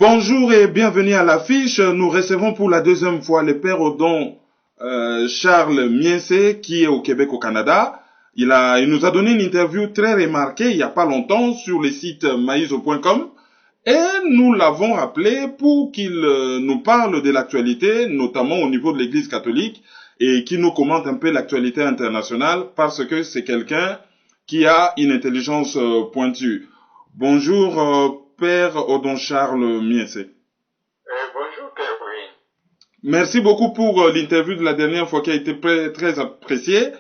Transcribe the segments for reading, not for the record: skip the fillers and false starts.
Bonjour et bienvenue à l'affiche. Nous recevons pour la deuxième fois le père Odon Charles Miensé qui est au Québec au Canada. Il nous a donné une interview très remarquée il n'y a pas longtemps sur le site maizo.com et nous l'avons appelé pour qu'il nous parle de l'actualité, notamment au niveau de l'Église catholique et qu'il nous commente un peu l'actualité internationale parce que c'est quelqu'un qui a une intelligence pointue. Bonjour Père Odon Charles Miensé. Bonjour Caroline. Merci beaucoup pour l'interview de la dernière fois qui a été très appréciée.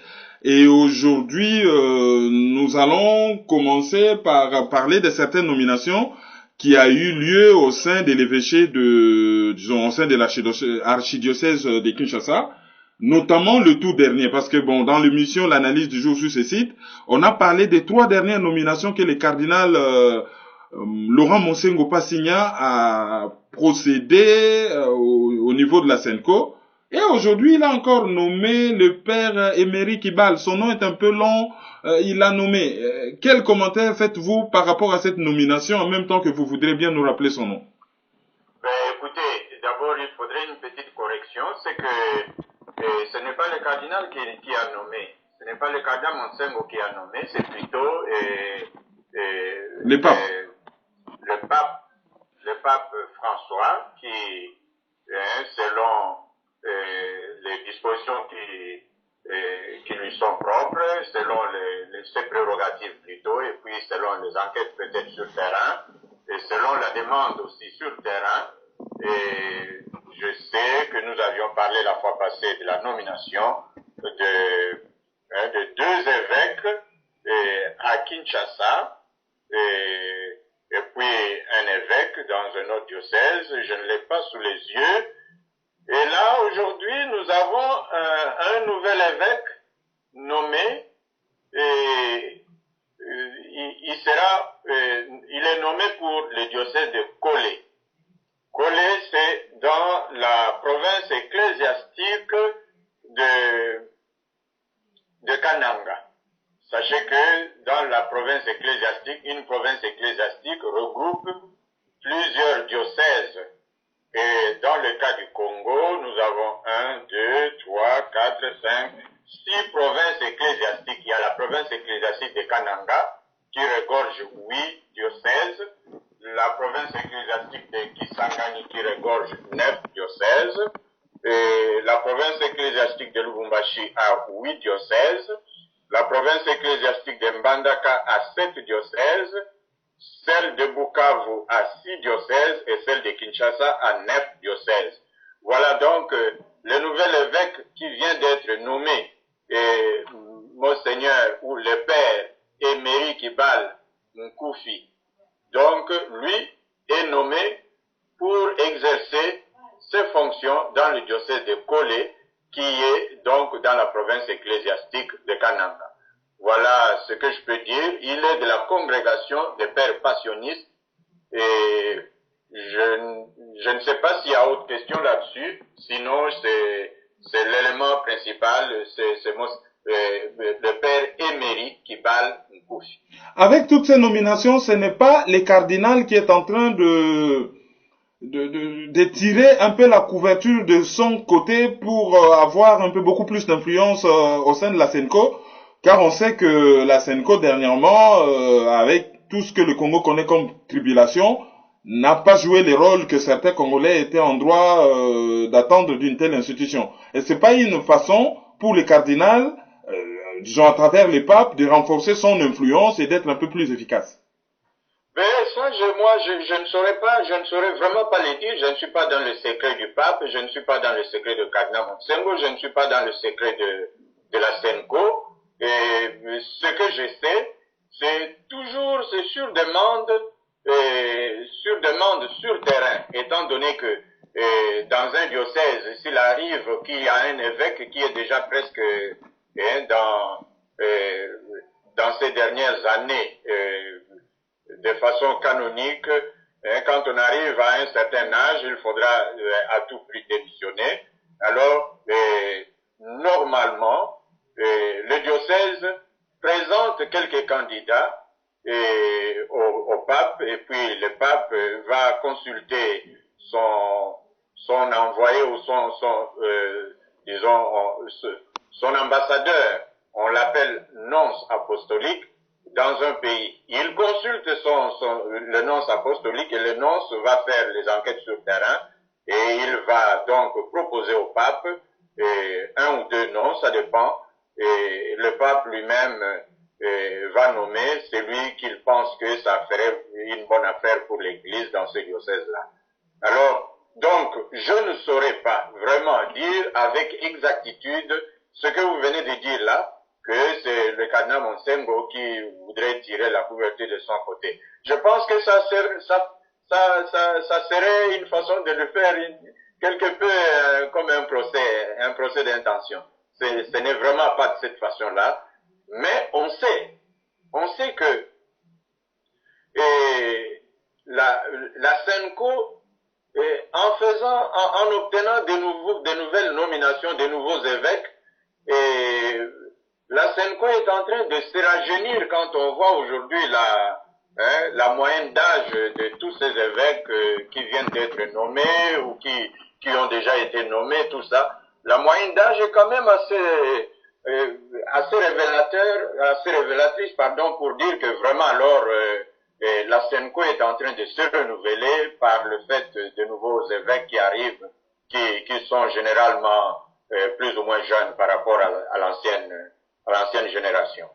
Et aujourd'hui, nous allons commencer par parler de certaines nominations qui a eu lieu au sein de l'évêché au sein de l'archidiocèse de Kinshasa, notamment le tout dernier, parce que dans l'émission L'analyse du jour sur ce site, on a parlé des 3 dernières nominations que le cardinal Laurent Monsengo Passigna a procédé au niveau de la Senco. Et aujourd'hui, il a encore nommé le père Emery Kibal. Son nom est un peu long, il l'a nommé. Quel commentaire faites-vous par rapport à cette nomination, en même temps que vous voudrez bien nous rappeler son nom? Écoutez, d'abord, il faudrait une petite correction. C'est que ce n'est pas le cardinal qui a nommé. Ce n'est pas le cardinal Monsengo qui a nommé, c'est plutôt le pape. Le pape François qui, selon les dispositions qui lui sont propres, selon ses prérogatives plutôt, et puis selon les enquêtes peut-être sur terrain, et selon la demande aussi sur terrain. Et je sais que nous avions parlé la fois passée de la nomination de 2 évêques à Kinshasa, et puis un évêque dans un autre diocèse, je ne l'ai pas sous les yeux. Et là, aujourd'hui, nous avons un nouvel évêque nommé, et il est nommé pour le diocèse de Kolé. Kolé, c'est dans la province ecclésiastique de Kananga. Sachez que dans la province ecclésiastique, une province ecclésiastique regroupe plusieurs diocèses. Et dans le cas du Congo, nous avons 1, 2, 3, 4, 5, 6 provinces ecclésiastiques. Il y a la province ecclésiastique de Kananga, qui regorge 8 diocèses. La province ecclésiastique de Kisangani, qui regorge 9 diocèses. Et la province ecclésiastique de Lubumbashi a 8 diocèses. La province ecclésiastique de Mbandaka a 7 diocèses. Celle de Bukavu a 6 diocèses et celle de Kinshasa a 9 diocèses. Voilà donc le nouvel évêque qui vient d'être nommé, Monseigneur ou le père Emery Kibal Nkoufi. Donc lui est nommé pour exercer ses fonctions dans le diocèse de Kolé, qui est donc dans la province ecclésiastique de Kananga. Voilà ce que je peux dire. Il est de la congrégation des pères passionnistes et je ne sais pas s'il y a autre question là-dessus. Sinon, c'est l'élément principal, c'est le père Emery Kibal Nkoufi. Avec toutes ces nominations, ce n'est pas le cardinal qui est en train de tirer un peu la couverture de son côté pour avoir un peu beaucoup plus d'influence au sein de la Senco. Car on sait que la Senco, dernièrement, avec tout ce que le Congo connaît comme tribulation, n'a pas joué le rôle que certains Congolais étaient en droit d'attendre d'une telle institution. Et c'est pas une façon pour le cardinal, disons à travers les papes, de renforcer son influence et d'être un peu plus efficace. Mais ça, je ne saurais vraiment pas le dire. Je ne suis pas dans le secret du pape, je ne suis pas dans le secret de Cardinal Monsengo, je ne suis pas dans le secret de la Senco. Et ce que je sais, c'est sur demande sur terrain, étant donné que dans un diocèse, s'il arrive qu'il y a un évêque qui est déjà presque dans ces dernières années, de façon canonique, quand on arrive à un certain âge, il faudra à tout prix démissionner. Alors, normalement, le diocèse présente quelques candidats au pape, et puis le pape va consulter son envoyé ou son ambassadeur, on l'appelle nonce apostolique, dans un pays. Il consulte le nonce apostolique et le nonce va faire les enquêtes sur terrain et il va donc proposer au pape un ou deux noms, ça dépend, et le pape lui-même va nommer celui qu'il pense que ça ferait une bonne affaire pour l'Église dans ce diocèse-là. Alors, donc, je ne saurais pas vraiment dire avec exactitude ce que vous venez de dire là, que c'est le cardinal Monsengo qui voudrait tirer la couverture de son côté. Je pense que ça serait une façon de le faire quelque peu comme un procès d'intention. Ce n'est vraiment pas de cette façon-là, mais on sait que la SENCO, en obtenant de nouvelles nominations, de nouveaux évêques, la SENCO est en train de se rajeunir quand on voit aujourd'hui la moyenne d'âge de tous ces évêques qui viennent d'être nommés ou qui ont déjà été nommés, tout ça. La moyenne d'âge est quand même assez révélatrice, pour dire que vraiment alors la SENCO est en train de se renouveler par le fait de nouveaux évêques qui arrivent, qui sont généralement plus ou moins jeunes par rapport à l'ancienne génération.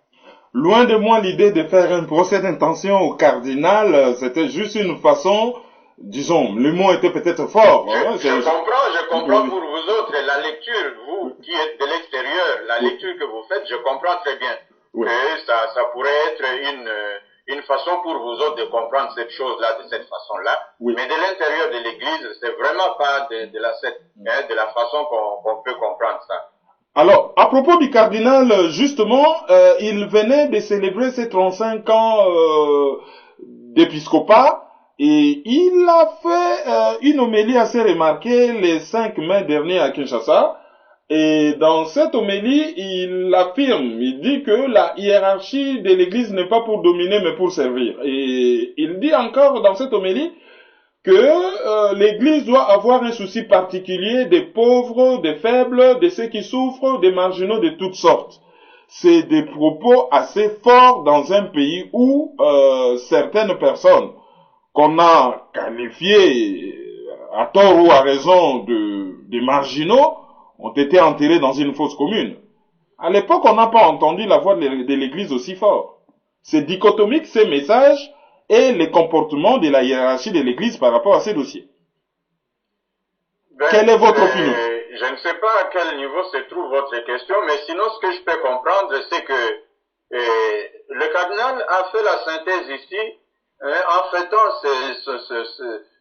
Loin de moi l'idée de faire un procès d'intention au cardinal, c'était juste une façon, disons, le mot était peut-être fort. Je comprends pour vous autres, la lecture, vous qui êtes de l'extérieur, la lecture que vous faites, je comprends très bien que ça pourrait être une façon pour vous autres de comprendre cette chose-là, de cette façon-là. Oui. Mais de l'intérieur de l'Église, c'est vraiment pas de la façon qu'on peut comprendre ça. Alors, à propos du cardinal, justement, il venait de célébrer ses 35 ans d'épiscopat et il a fait une homélie assez remarquée le 5 mai dernier à Kinshasa. Et dans cette homélie, il affirme, il dit que la hiérarchie de l'Église n'est pas pour dominer mais pour servir. Et il dit encore dans cette homélie que l'Église doit avoir un souci particulier des pauvres, des faibles, de ceux qui souffrent, des marginaux de toutes sortes. C'est des propos assez forts dans un pays où certaines personnes qu'on a qualifiées à tort ou à raison de marginaux ont été enterrées dans une fosse commune. À l'époque, on n'a pas entendu la voix de l'Église aussi fort. C'est dichotomique ces messages et les comportements de la hiérarchie de l'Église par rapport à ces dossiers. Quelle est votre opinion? Je ne sais pas à quel niveau se trouve votre question, mais sinon ce que je peux comprendre, c'est que le cardinal a fait la synthèse ici, en fêtant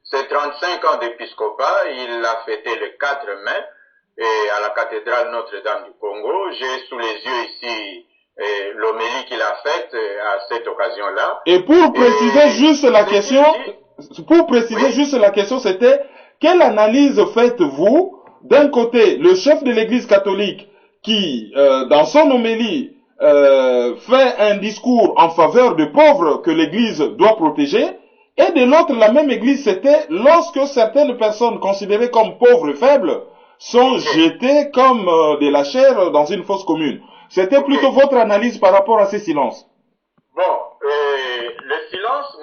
ses 35 ans d'épiscopat. Il l'a fêté le 4 mai et à la cathédrale Notre-Dame du Congo. J'ai sous les yeux ici l'homélie qu'il a faite à cette occasion-là. Et pour préciser juste la question, c'était quelle analyse faites-vous d'un côté le chef de l'Église catholique qui, dans son homélie, fait un discours en faveur des pauvres que l'Église doit protéger, et de l'autre, la même Église, c'était lorsque certaines personnes considérées comme pauvres et faibles sont jetées comme de la chair dans une fosse commune. C'était plutôt votre analyse par rapport à ces silences. Bon, le silence,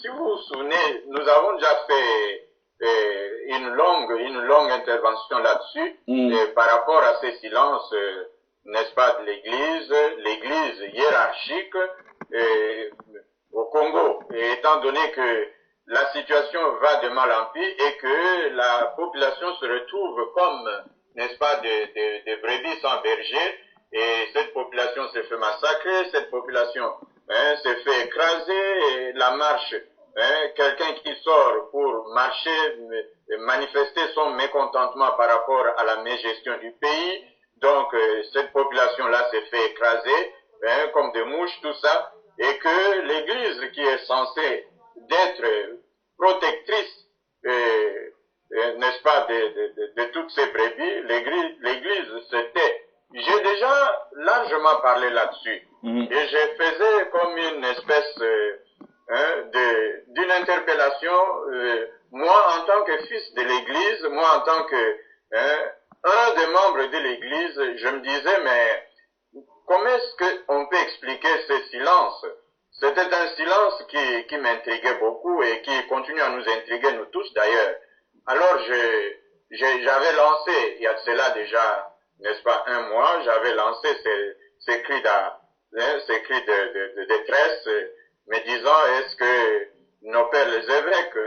si vous vous souvenez, nous avons déjà fait une longue intervention là-dessus, par rapport à ces silences, n'est-ce pas, de l'Église hiérarchique au Congo. Et étant donné que la situation va de mal en pis et que la population se retrouve comme, n'est-ce pas, des brebis sans berger, et cette population s'est fait massacrer, cette population s'est fait écraser, et la marche, quelqu'un qui sort pour marcher, manifester son mécontentement par rapport à la mégestion du pays, donc cette population-là s'est fait écraser, comme des mouches, tout ça, et que l'Église qui est censée d'être protectrice, n'est-ce pas, de toutes ces brebis, l'Église se tait. J'ai déjà largement parlé là-dessus. Et je faisais comme une espèce d'une interpellation, moi en tant que fils de l'Église, moi en tant que un des membres de l'Église, je me disais, mais comment est-ce qu'on peut expliquer ce silence? C'était un silence qui m'intriguait beaucoup et qui continue à nous intriguer, nous tous d'ailleurs. Alors j'avais lancé, il y a de cela déjà, n'est-ce pas, un mois, j'avais lancé ces cris de détresse, me disant, est-ce que nos pères les évêques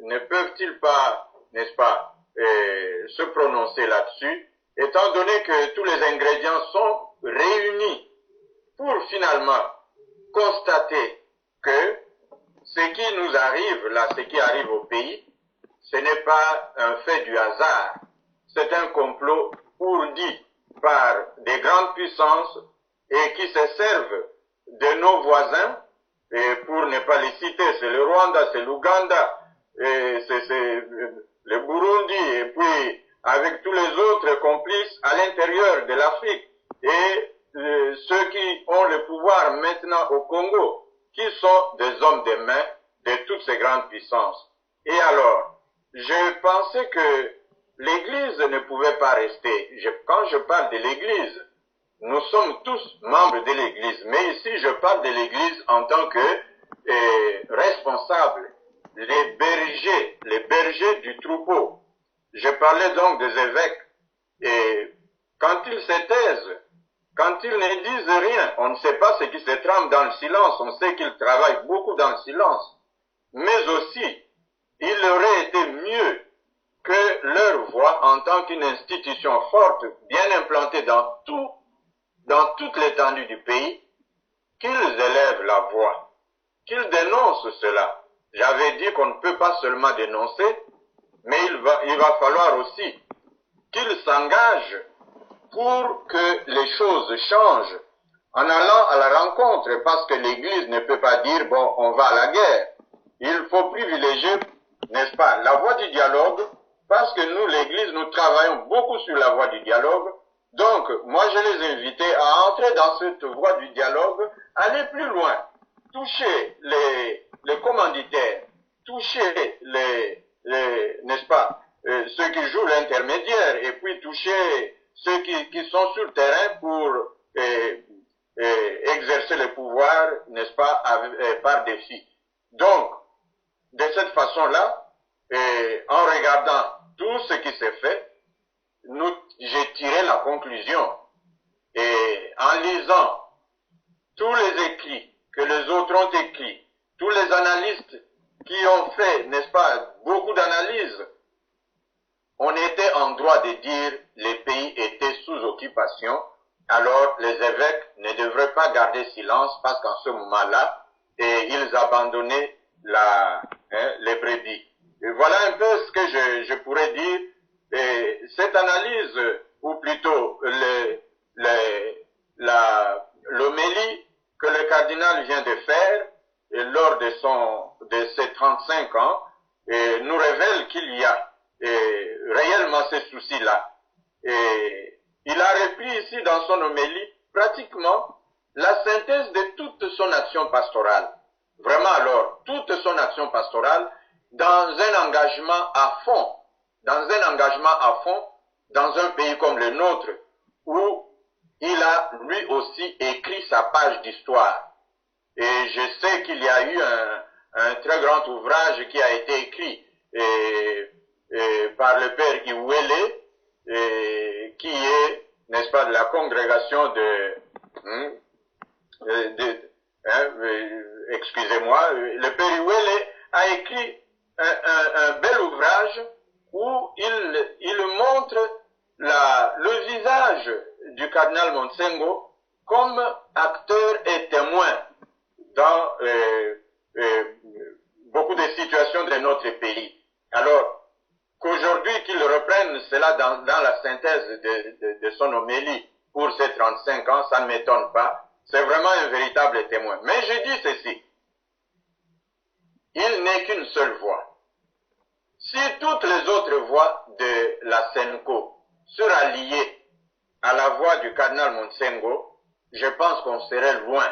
ne peuvent-ils pas, n'est-ce pas, se prononcer là-dessus, étant donné que tous les ingrédients sont réunis pour finalement constater que ce qui nous arrive là, ce qui arrive au pays, ce n'est pas un fait du hasard, c'est un complot ourdi par des grandes puissances et qui se servent de nos voisins, et pour ne pas les citer, c'est le Rwanda, c'est l'Ouganda, c'est le Burundi, et puis avec tous les autres complices à l'intérieur de l'Afrique, et ceux qui ont le pouvoir maintenant au Congo, qui sont des hommes de main de toutes ces grandes puissances. Et alors, je pensais que l'Église ne pouvait pas rester. Quand je parle de l'Église, nous sommes tous membres de l'Église, mais ici je parle de l'Église en tant que responsable, les bergers du troupeau. Je parlais donc des évêques, et quand ils se taisent, quand ils ne disent rien, on ne sait pas ce qui se trame dans le silence, on sait qu'ils travaillent beaucoup dans le silence, mais aussi, il aurait été mieux que leur voix en tant qu'une institution forte, bien implantée dans toute l'étendue du pays, qu'ils élèvent la voix, qu'ils dénoncent cela. J'avais dit qu'on ne peut pas seulement dénoncer, mais il va falloir aussi qu'ils s'engagent pour que les choses changent en allant à la rencontre, parce que l'Église ne peut pas dire, bon, on va à la guerre. Il faut privilégier, n'est-ce pas, la voie du dialogue, parce que nous, l'Église, nous travaillons beaucoup sur la voie du dialogue. Donc, moi, je les invitais à entrer dans cette voie du dialogue, aller plus loin, toucher les commanditaires, toucher n'est-ce pas, ceux qui jouent l'intermédiaire, et puis toucher ceux qui sont sur le terrain pour exercer le pouvoir, n'est-ce pas, par défi. Donc, de cette façon-là, en regardant tout ce qui s'est fait, j'ai tiré la conclusion, et en lisant tous les écrits que les autres ont écrits, tous les analystes qui ont fait, n'est-ce pas, beaucoup d'analyses, on était en droit de dire les pays étaient sous occupation, alors les évêques ne devraient pas garder silence parce qu'en ce moment-là, ils abandonnaient les brebis. Et voilà un peu ce que je pourrais dire. Et cette analyse, ou plutôt l'homélie que le cardinal vient de faire lors de ses 35 ans, nous révèle qu'il y a réellement ces soucis-là. Et il a repris ici dans son homélie pratiquement la synthèse de toute son action pastorale. Vraiment alors, toute son action pastorale dans un engagement à fond, dans un pays comme le nôtre, où il a lui aussi écrit sa page d'histoire. Et je sais qu'il y a eu un très grand ouvrage qui a été écrit par le père Iwele, qui est, n'est-ce pas, de la congrégation excusez-moi, le père Iwele a écrit un bel ouvrage où il montre le visage du cardinal Monsengo comme acteur et témoin dans beaucoup de situations de notre pays. Alors, qu'aujourd'hui qu'il reprenne cela dans la synthèse de son homélie pour ses 35 ans, ça ne m'étonne pas. C'est vraiment un véritable témoin. Mais je dis ceci, il n'est qu'une seule voix. Si toutes les autres voix de la SENCO seraient liées à la voix du cardinal Monsengo, je pense qu'on serait loin.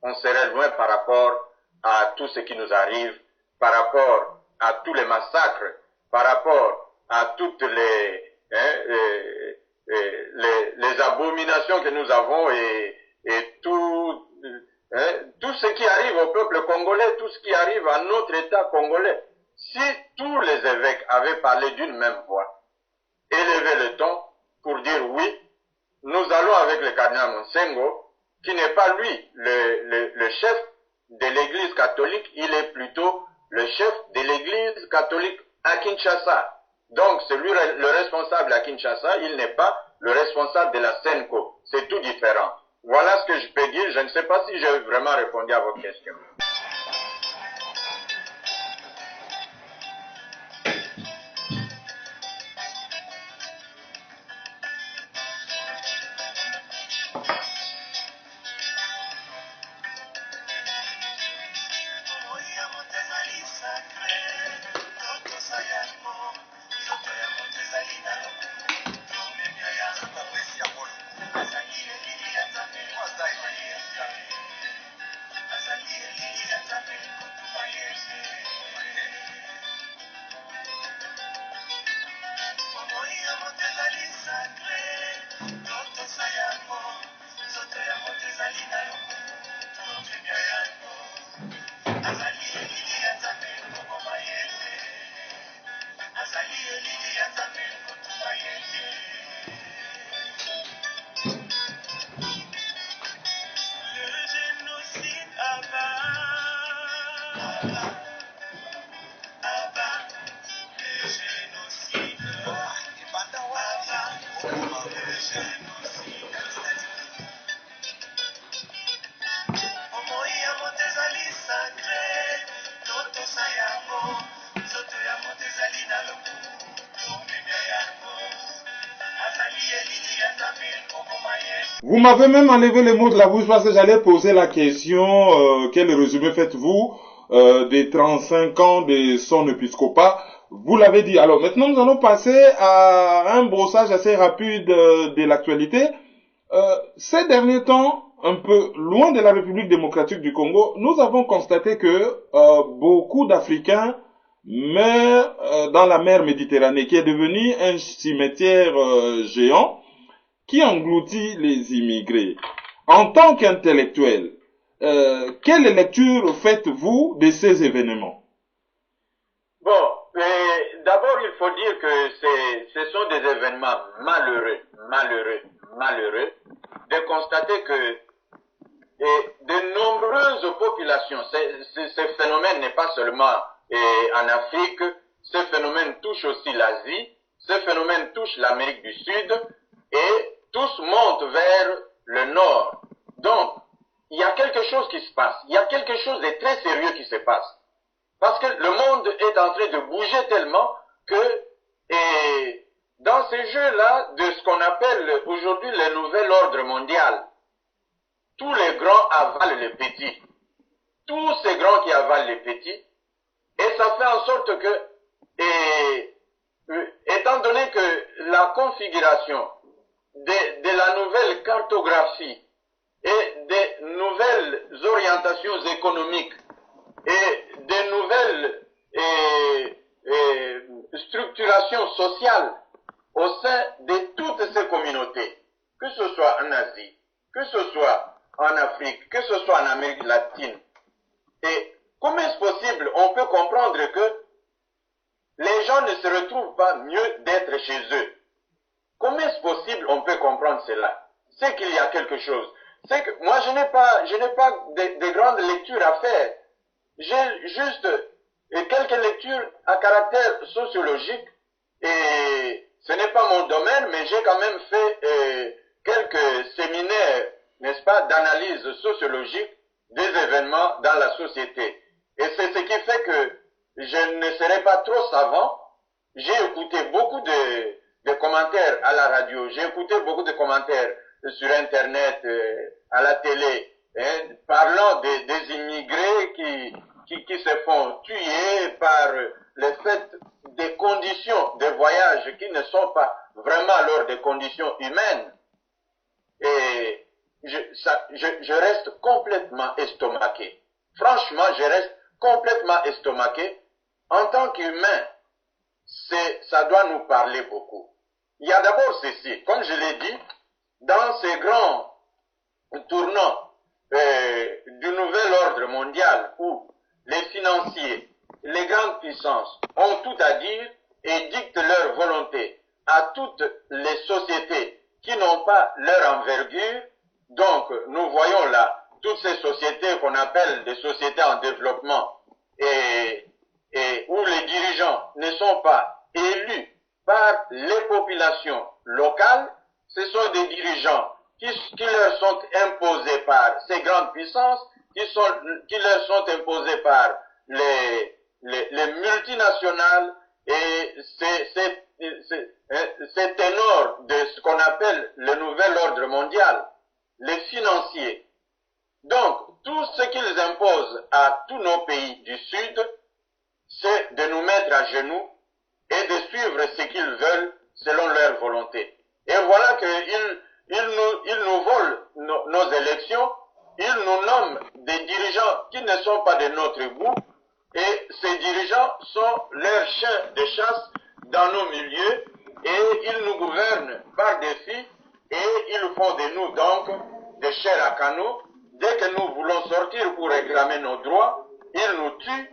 On serait loin par rapport à tout ce qui nous arrive, par rapport à tous les massacres, par rapport à toutes les abominations que nous avons et tout, tout ce qui arrive au peuple congolais, tout ce qui arrive à notre État congolais. Si tous les évêques avaient parlé d'une même voix, élevé le ton pour dire oui, nous allons avec le cardinal Monsengo, qui n'est pas lui le chef de l'église catholique, il est plutôt le chef de l'église catholique à Kinshasa. Donc c'est lui le responsable à Kinshasa, il n'est pas le responsable de la SENCO. C'est tout différent. Voilà ce que je peux dire. Je ne sais pas si j'ai vraiment répondu à votre question. Vous m'avez même enlevé les mots de la bouche parce que j'allais poser la question, quel résumé faites-vous des 35 ans de son épiscopat? Vous l'avez dit. Alors maintenant, nous allons passer à un brossage assez rapide de l'actualité. Ces derniers temps, un peu loin de la République démocratique du Congo, nous avons constaté que beaucoup d'Africains meurent dans la mer Méditerranée, qui est devenue un cimetière géant, qui engloutit les immigrés. En tant qu'intellectuel, quelle lecture faites-vous de ces événements? Bon, d'abord il faut dire que ce sont des événements malheureux, de constater que de nombreuses populations, ce phénomène n'est pas seulement en Afrique, ce phénomène touche aussi l'Asie, ce phénomène touche l'Amérique du Sud, et tous montent vers le nord. Donc, il y a quelque chose qui se passe. Il y a quelque chose de très sérieux qui se passe. Parce que le monde est en train de bouger tellement que dans ces jeux-là, de ce qu'on appelle aujourd'hui le nouvel ordre mondial, tous les grands avalent les petits. Tous ces grands qui avalent les petits. Et ça fait en sorte que, étant donné que la configuration de la nouvelle cartographie et des nouvelles orientations économiques et des nouvelles structurations sociales au sein de toutes ces communautés, que ce soit en Asie, que ce soit en Afrique, que ce soit en Amérique latine. Et comment est-ce possible, on peut comprendre que les gens ne se retrouvent pas mieux d'être chez eux? Comment est-ce possible, on peut comprendre cela? C'est qu'il y a quelque chose. C'est que moi, je n'ai pas de grandes lectures à faire. J'ai juste quelques lectures à caractère sociologique, et ce n'est pas mon domaine, mais j'ai quand même fait quelques séminaires, n'est-ce pas, d'analyse sociologique des événements dans la société. Et c'est ce qui fait que je ne serai pas trop savant. J'ai écouté beaucoup de commentaires à la radio, j'ai écouté beaucoup de commentaires sur Internet, à la télé, parlant des immigrés qui se font tuer par le fait des conditions de voyage qui ne sont pas vraiment alors des conditions humaines. Et je reste complètement estomaqué. Franchement, je reste complètement estomaqué. En tant qu'humain, ça doit nous parler beaucoup. Il y a d'abord ceci, comme je l'ai dit, dans ces grands tournants du nouvel ordre mondial où les financiers, les grandes puissances ont tout à dire et dictent leur volonté à toutes les sociétés qui n'ont pas leur envergure. Donc, nous voyons là toutes ces sociétés qu'on appelle des sociétés en développement et où les dirigeants ne sont pas élus par les populations locales. Ce sont des dirigeants qui leur sont imposés par ces grandes puissances, qui leur sont imposés par les multinationales et ces ténors de ce qu'on appelle le nouvel ordre mondial, les financiers. Donc, tout ce qu'ils imposent à tous nos pays du Sud, c'est de nous mettre à genoux et de suivre ce qu'ils veulent selon leur volonté. Et voilà qu'ils nous volent nos élections, ils nous nomment des dirigeants qui ne sont pas de notre goût, et ces dirigeants sont leurs chiens de chasse dans nos milieux, et ils nous gouvernent par défi, et ils font de nous donc des chairs à canon. Dès que nous voulons sortir pour réclamer nos droits, ils nous tuent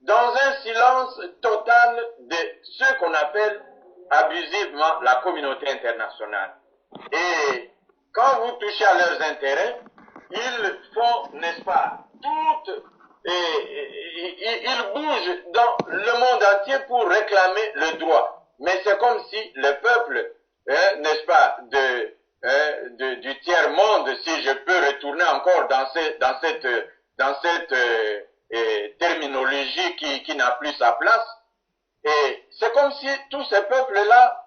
dans un silence total de ce qu'on appelle abusivement la communauté internationale. Et quand vous touchez à leurs intérêts, ils font, n'est-ce pas, ils bougent dans le monde entier pour réclamer le droit. Mais c'est comme si le peuple, n'est-ce pas, du tiers-monde, si je peux retourner encore dans cette terminologie qui n'a plus sa place, et c'est comme si tous ces peuples-là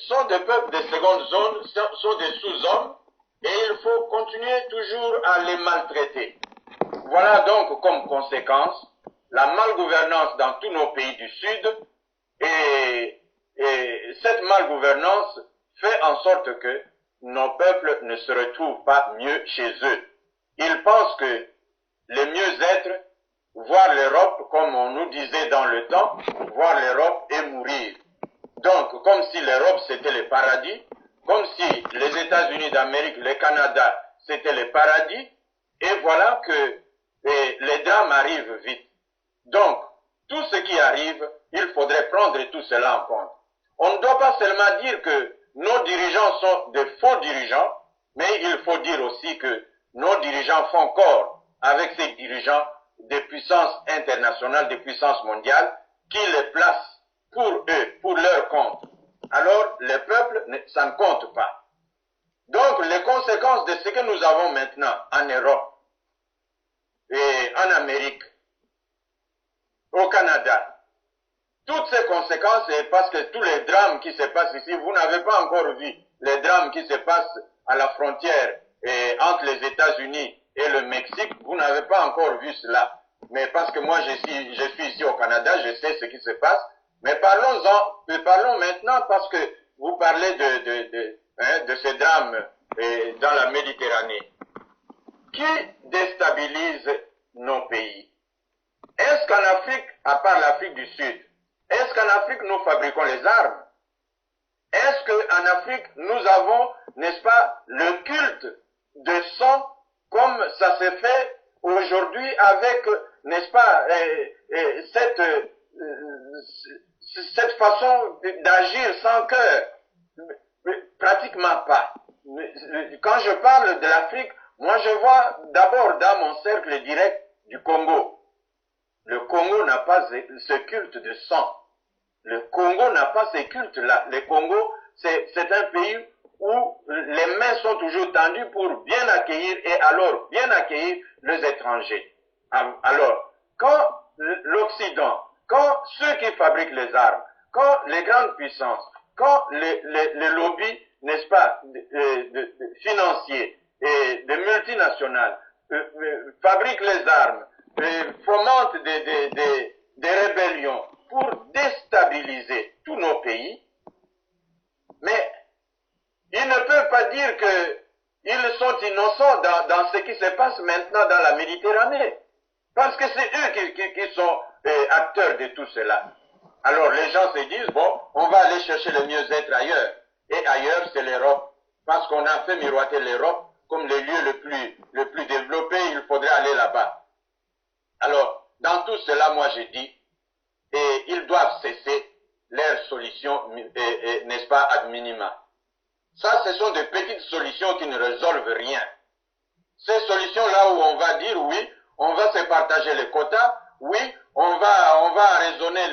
sont des peuples de seconde zone, sont des sous-hommes, et il faut continuer toujours à les maltraiter. Voilà donc comme conséquence la malgouvernance dans tous nos pays du Sud, et cette malgouvernance fait en sorte que nos peuples ne se retrouvent pas mieux chez eux. Ils pensent que le mieux-être, voir l'Europe, comme on nous disait dans le temps, voir l'Europe et mourir. Donc, comme si l'Europe c'était le paradis, comme si les États-Unis d'Amérique, le Canada, c'était le paradis, et voilà que les drames arrivent vite. Donc, tout ce qui arrive, il faudrait prendre tout cela en compte. On ne doit pas seulement dire que nos dirigeants sont de faux dirigeants, mais il faut dire aussi que nos dirigeants font corps avec ces dirigeants des puissances internationales, des puissances mondiales, qui les placent pour eux, pour leur compte. Alors, les peuples, ça ne compte pas. Donc, les conséquences de ce que nous avons maintenant en Europe et en Amérique, au Canada, toutes ces conséquences, c'est parce que tous les drames qui se passent ici, vous n'avez pas encore vu les drames qui se passent à la frontière entre les États-Unis et le Mexique, vous n'avez pas encore vu cela. Mais parce que moi, je suis ici au Canada, je sais ce qui se passe. Mais parlons maintenant parce que vous parlez de ces drames dans la Méditerranée. Qui déstabilise nos pays? Est-ce qu'en Afrique, à part l'Afrique du Sud, est-ce qu'en Afrique nous fabriquons les armes? Est-ce qu'en Afrique nous avons, n'est-ce pas, le culte de sang comme ça se fait aujourd'hui avec, n'est-ce pas, cette façon d'agir sans cœur? Pratiquement pas. Quand je parle de l'Afrique, moi je vois d'abord dans mon cercle direct du Congo. Le Congo n'a pas ce culte de sang. Le Congo n'a pas ce culte-là. Le Congo, c'est un pays où les mains sont toujours tendues pour bien accueillir et alors bien accueillir les étrangers. Alors, quand l'Occident, quand ceux qui fabriquent les armes, quand les grandes puissances, quand les lobbies, n'est-ce pas, financiers et des multinationales fabriquent les armes, fomentent des rébellions pour déstabiliser tous nos pays, mais ils ne peuvent pas dire qu'ils sont innocents pensons dans ce qui se passe maintenant dans la Méditerranée. Parce que c'est eux qui sont acteurs de tout cela. Alors les gens se disent, bon, on va aller chercher le mieux-être ailleurs. Et ailleurs, c'est l'Europe. Parce qu'on a fait miroiter l'Europe comme le lieu le plus développé, il faudrait aller là-bas. Alors, dans tout cela, moi je dis, et ils doivent cesser leurs solutions, n'est-ce pas, ad minima. Ça, ce sont des petites solutions qui ne résolvent rien. Ces solutions-là où on va dire, oui, on va se partager les quotas, oui, on va raisonner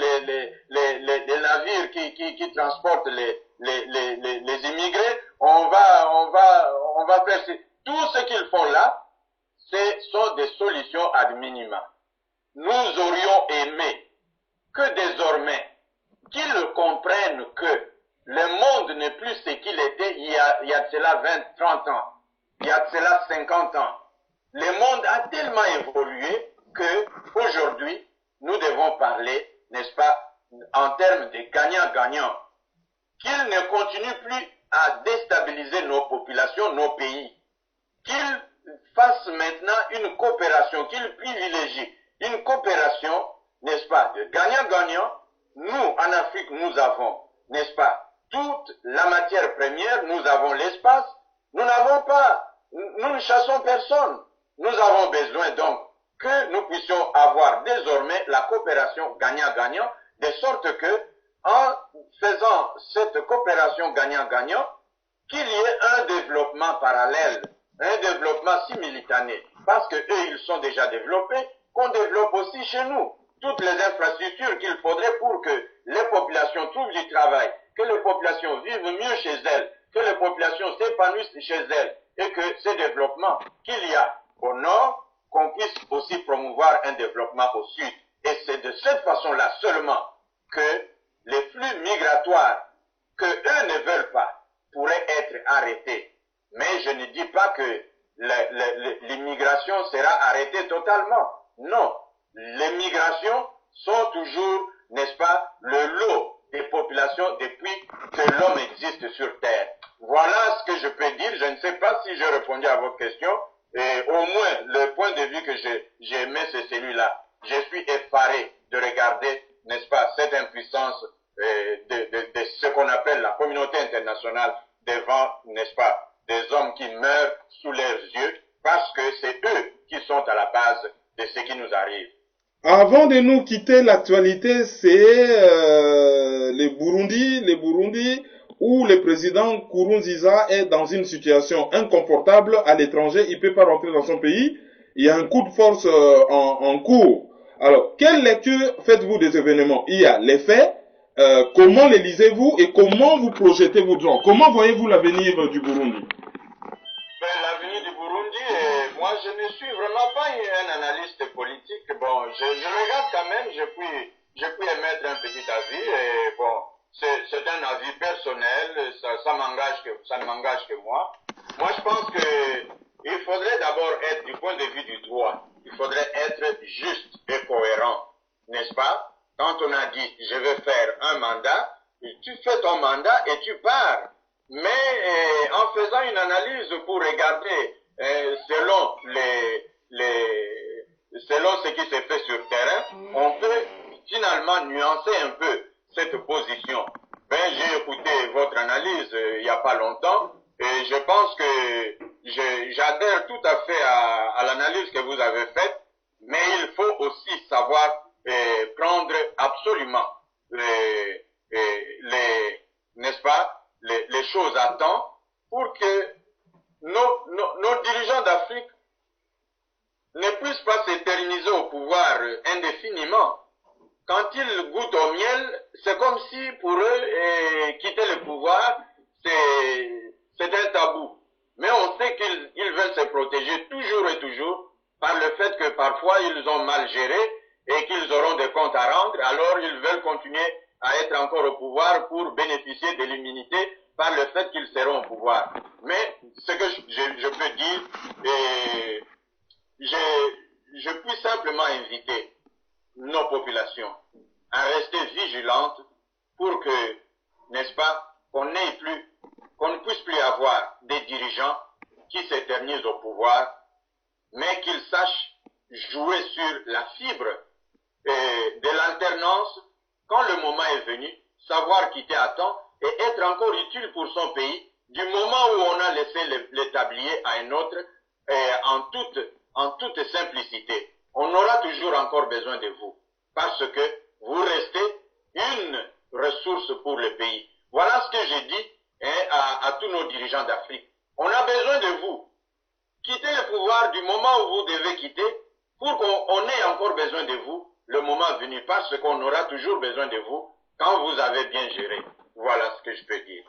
les navires qui transportent les immigrés, on va faire tout ce qu'ils font là, ce sont des solutions ad minima. Nous aurions aimé que désormais, qu'ils comprennent que le monde n'est plus ce qu'il était il y a de cela 20, 30 ans, il y a de cela 50 ans. Le monde a tellement évolué que aujourd'hui, nous devons parler, n'est-ce pas, en termes de gagnant-gagnant. Qu'ils ne continuent plus à déstabiliser nos populations, nos pays. Qu'ils fassent maintenant une coopération, qu'ils privilégient une coopération, n'est-ce pas, de gagnant-gagnant. Nous, en Afrique, nous avons, n'est-ce pas, toute la matière première, nous avons l'espace, nous n'avons pas, nous ne chassons personne. Nous avons besoin donc que nous puissions avoir désormais la coopération gagnant-gagnant, de sorte que, en faisant cette coopération gagnant-gagnant, qu'il y ait un développement parallèle, un développement simultané, parce que eux, ils sont déjà développés, qu'on développe aussi chez nous toutes les infrastructures qu'il faudrait pour que les populations trouvent du travail, que les populations vivent mieux chez elles, que les populations s'épanouissent chez elles, et que ce développement qu'il y a au nord, qu'on puisse aussi promouvoir un développement au sud. Et c'est de cette façon-là seulement que les flux migratoires que eux ne veulent pas pourraient être arrêtés. Mais je ne dis pas que l'immigration sera arrêtée totalement. Non. Les migrations sont toujours, n'est-ce pas, le lot des populations depuis que l'homme existe sur Terre. Voilà ce que je peux dire. Je ne sais pas si j'ai répondu à votre question. Et au moins, le point de vue que j'ai aimé, c'est celui-là. Je suis effaré de regarder, n'est-ce pas, cette impuissance de ce qu'on appelle la communauté internationale devant, n'est-ce pas, des hommes qui meurent sous leurs yeux parce que c'est eux qui sont à la base de ce qui nous arrive. Avant de nous quitter, l'actualité, c'est les Burundi, où le président Nkurunziza est dans une situation inconfortable à l'étranger, il ne peut pas rentrer dans son pays, il y a un coup de force en cours. Alors, quelle lecture faites-vous des événements? Il y a les faits, comment les lisez-vous et comment vous projetez-vous dedans? Comment voyez-vous l'avenir du Burundi? L'avenir du Burundi, moi je ne suis vraiment pas un analyste politique. Bon, je regarde quand même, je puis émettre un petit avis. Et bon, c'est un avis personnel, ça ne m'engage que moi. Moi je pense que il faudrait d'abord être, du point de vue du droit, il faudrait être juste et cohérent, n'est-ce pas? Quand on a dit je vais faire un mandat, tu fais ton mandat et tu pars. Mais en faisant une analyse pour regarder selon selon ce qui s'est fait sur terrain, on peut finalement nuancer un peu cette position. Ben, j'ai écouté votre analyse il n'y a pas longtemps et je pense que j'adhère tout à fait à l'analyse que vous avez faite, mais il faut aussi savoir prendre absolument n'est-ce pas, les choses à temps pour que nos dirigeants d'Afrique ne puissent pas s'éterniser au pouvoir indéfiniment. Quand ils goûtent au miel, c'est comme si pour eux, quitter le pouvoir, c'est un tabou. Mais on sait qu'ils veulent se protéger toujours et toujours par le fait que parfois ils ont mal géré et qu'ils auront des comptes à rendre, alors ils veulent continuer à être encore au pouvoir pour bénéficier de l'immunité par le fait qu'ils seront au pouvoir. Mais ce que je peux dire, je puis simplement inviter nos populations à rester vigilantes pour que, n'est-ce pas, qu'on ne puisse plus avoir des dirigeants qui s'éternise au pouvoir, mais qu'il sache jouer sur la fibre de l'alternance quand le moment est venu, savoir quitter à temps et être encore utile pour son pays du moment où on a laissé le tablier à un autre en toute simplicité. On aura toujours encore besoin de vous parce que vous restez une ressource pour le pays. Voilà ce que j'ai dit à tous nos dirigeants d'Afrique. On a besoin de vous. Quittez le pouvoir du moment où vous devez quitter pour qu'on ait encore besoin de vous le moment venu, parce qu'on aura toujours besoin de vous quand vous avez bien géré. Voilà ce que je peux dire.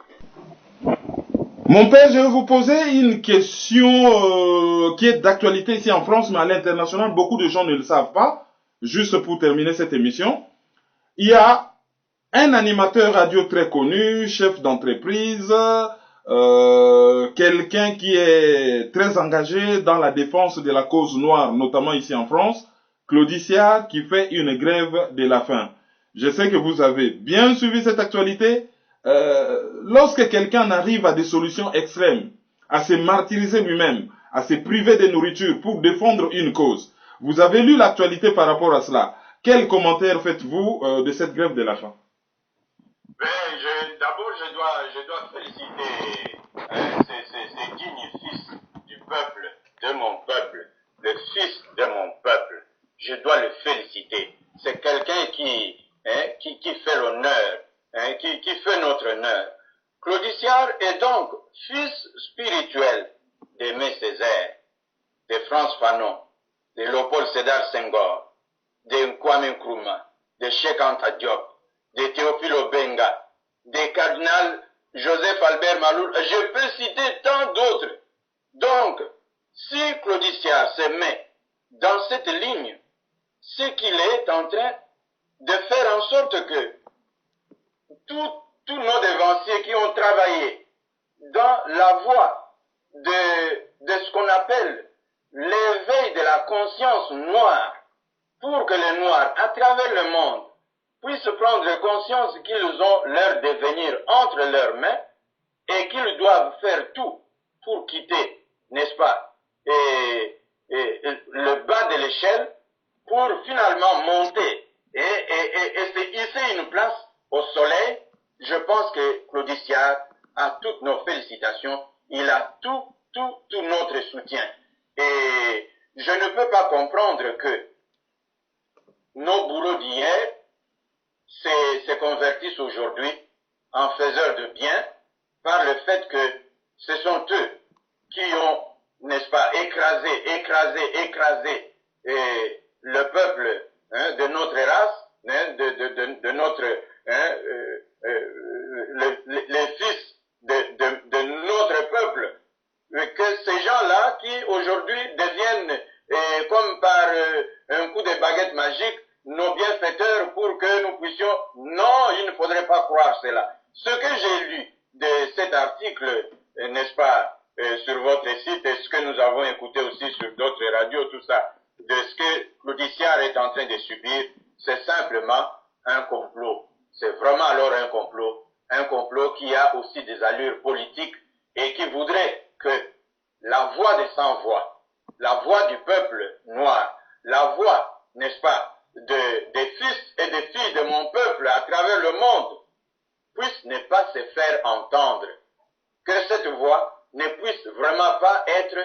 Mon père, je vais vous poser une question qui est d'actualité ici en France, mais à l'international, beaucoup de gens ne le savent pas. Juste pour terminer cette émission, il y a un animateur radio très connu, chef d'entreprise, quelqu'un qui est très engagé dans la défense de la cause noire, notamment ici en France, Claudicia, qui fait une grève de la faim. Je sais que vous avez bien suivi cette actualité. Lorsque quelqu'un arrive à des solutions extrêmes, à se martyriser lui-même, à se priver de nourriture pour défendre une cause, vous avez lu l'actualité par rapport à cela. Quel commentaire faites-vous de cette grève de la faim? D'abord, je dois féliciter ces dignes fils du peuple, de mon peuple, le fils de mon peuple. Je dois le féliciter. C'est quelqu'un qui fait l'honneur, qui fait notre honneur. Claudiciard est donc fils spirituel d'Aimé Césaire, de France Fanon, de Léopold Sédar Senghor, de Kwame Nkrumah, de Cheikh Anta Diop, de Théophile Obenga, des cardinal Joseph Albert Maloul, je peux citer tant d'autres. Donc, si Claudiciard se met dans cette ligne, c'est qu'il est en train de faire en sorte que tous nos dévanciers qui ont travaillé dans la voie de ce qu'on appelle l'éveil de la conscience noire, pour que les Noirs, à travers le monde, puissent prendre conscience qu'ils ont leur devenir entre leurs mains et qu'ils doivent faire tout pour quitter, n'est-ce pas, et le bas de l'échelle pour finalement monter et se hisser une place au soleil. Je pense que Claudiciard a toutes nos félicitations, il a tout notre soutien. Et je ne peux pas comprendre que nos bourreaux d'hier se convertissent aujourd'hui en faiseurs de bien par le fait que ce sont eux qui ont, n'est-ce pas, écrasé le peuple de notre race, de notre, les fils de notre peuple, que ces gens-là qui aujourd'hui deviennent comme par un coup de baguette magique nos bienfaiteurs pour que nous puissions... Non, il ne faudrait pas croire cela. Ce que j'ai lu de cet article, n'est-ce pas, sur votre site, et ce que nous avons écouté aussi sur d'autres radios, tout ça, de ce que Claudiciard est en train de subir, c'est simplement un complot. C'est vraiment alors un complot qui a aussi des allures politiques et qui voudrait que la voix des sans-voix, la voix du peuple noir, la voix, n'est-ce pas, des fils et des filles de mon peuple à travers le monde puisse ne pas se faire entendre, que cette voix ne puisse vraiment pas être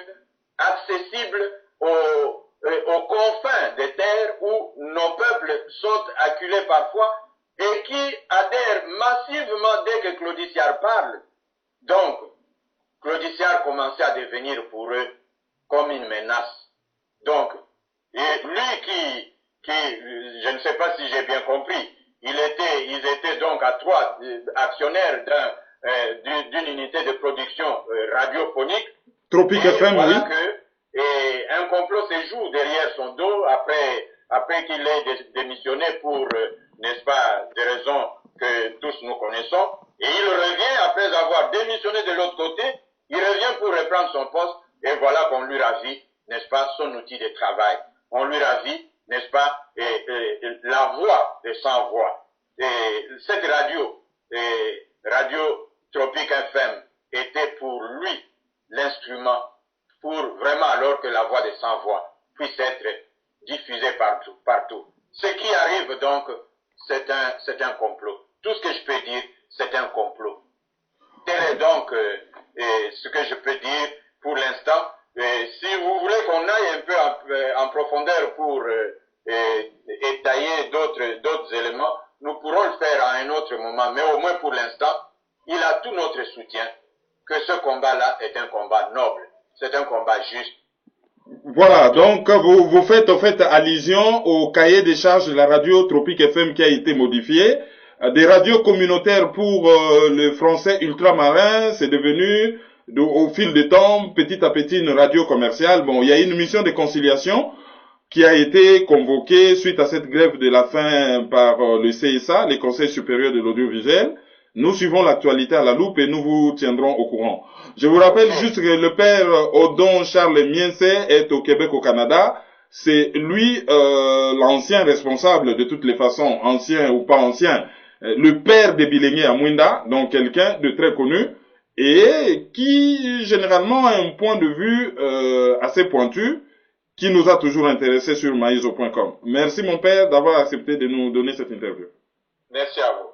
accessible aux confins des terres où nos peuples sont acculés parfois et qui adhèrent massivement dès que Claudiciard parle. Donc, Claudiciard commençait à devenir pour eux comme une menace. Donc, et lui je ne sais pas si j'ai bien compris, ils étaient donc à 3 actionnaires d'une unité de production radiophonique. Tropique FM, voilà oui. Et un complot se joue derrière son dos après qu'il ait démissionné pour, n'est-ce pas, des raisons que tous nous connaissons. Et il revient, après avoir démissionné de l'autre côté, il revient pour reprendre son poste, et voilà qu'on lui ravit, n'est-ce pas, son outil de travail. On lui ravit, n'est-ce pas, la voix des sans-voix. Et cette radio Tropique FM, était pour lui l'instrument pour vraiment alors que la voix des sans-voix puisse être diffusée partout. Ce qui arrive donc, c'est un complot. Tout ce que je peux dire, c'est un complot. Tel est donc ce que je peux dire pour l'instant. Si vous voulez qu'on aille un peu en profondeur pour étayer d'autres éléments, nous pourrons le faire à un autre moment. Mais au moins pour l'instant, il a tout notre soutien que ce combat-là est un combat noble. C'est un combat juste. Voilà, donc vous faites en fait allusion au cahier des charges de la radio Tropique FM qui a été modifié. Des radios communautaires pour le français ultramarin, c'est devenu au fil du temps, petit à petit, une radio commerciale. Bon, il y a une mission de conciliation qui a été convoquée suite à cette grève de la faim par le CSA, les Conseils supérieurs de l'audiovisuel. Nous suivons l'actualité à la loupe et nous vous tiendrons au courant. Je vous rappelle juste que le père Odon Charles Miense est au Québec, au Canada. C'est lui l'ancien responsable, de toutes les façons, ancien ou pas ancien, le père de Bilengue à Mwinda, donc quelqu'un de très connu, et qui généralement a un point de vue assez pointu, qui nous a toujours intéressés sur maïso.com. Merci mon père d'avoir accepté de nous donner cette interview. Merci à vous.